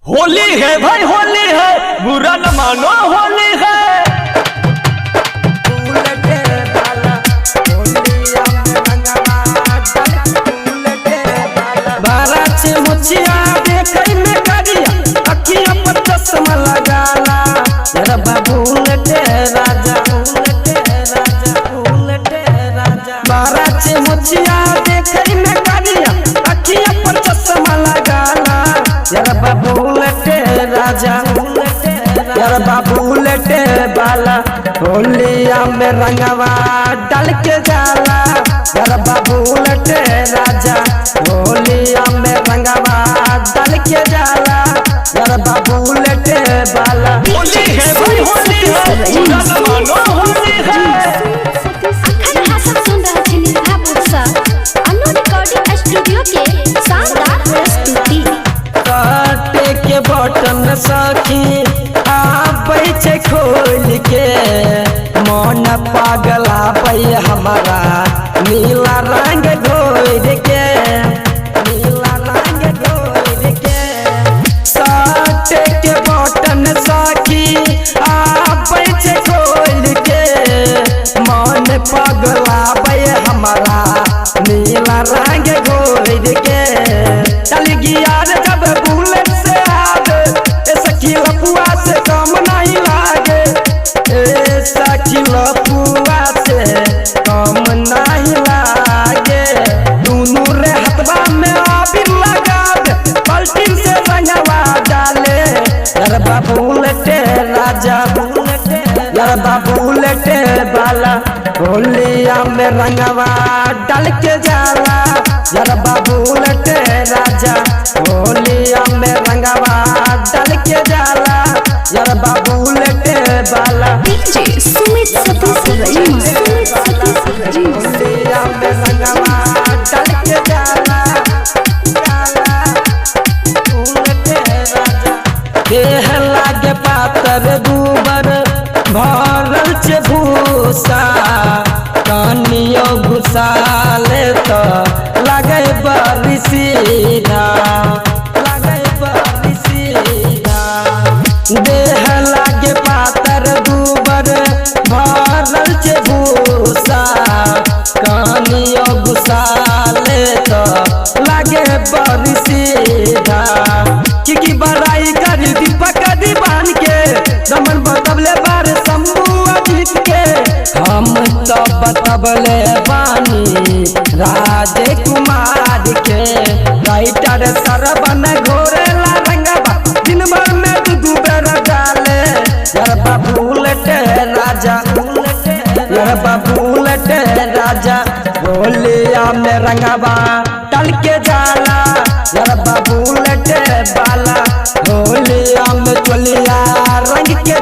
होली है भाई होली है, बुरा न मानो होली है। मुछिया देखई में करिया अखियां पर चश्मा लगाला यार बाबू उलटे राजा बारात मुछिया देखई में करिया अखियां पर चश्मा लगाला यार बाबू उलटे राजा यार बाबू उलटे बाला होलिया में रंगवा डाल के जाला यार बाबू उलटे राजा होलिया में रंगवा डाल के जाला यार बाबू उलटे बाला होली है भाई होली है, बुरा न मानो होली है। अखन भाषा सुन रहे थे निधापुर से अनु रिकॉर्डिंग स्टूडियो के शानदार प्रस्तुति। काटे के बटन सखी बैठे खोल के मन पागला पै हमारा नीला रंग घोर के नीला रंग घोर के काटे के बटन सखी बैठे खोल के मन पागला पै हमारा नीला रंग घोर के चल गया जब बुलेट से आगे सखी लपुआ से कम नहीं लागे सखी लपुआ से कम नहीं लागे दोनों रे हथवा में आबिर लगा दे पलटिन से रंगवा डाले यार बाबू उलटे राजा यार बाबू उलटे बाला होलिया में रंगवा डाल के जाला यार बाबू उलटे राजा होलिया में रंगवा डाल के जाला यार बाबू उलटे बाला डीजे सुमित सतीश होलिया में रंगवा डाल के जाला उलटे राजा देह लागे पातर दूबर भरल छे भूसा कनियो घुसाले तो लगे बड़ी सीधा देह लागे पातर दूबर भरल छे भूसा कनियो घुसाले तो लगे बड़ी सीधा की बड़ाई करी दीपक दीवान के दमन बतबले बार शंभू अजीत के हम तो बतबले बानी राजे कुमार के राइटर सरबन घोरेला रंगवा दिन भर में दू बेर डाले यार बाबू उलटे राजा यार बाबू उलटे राजा होलिया में रंगवा डाल के जाला यार बाबू उलटे बाला होलिया में चलिया रंग के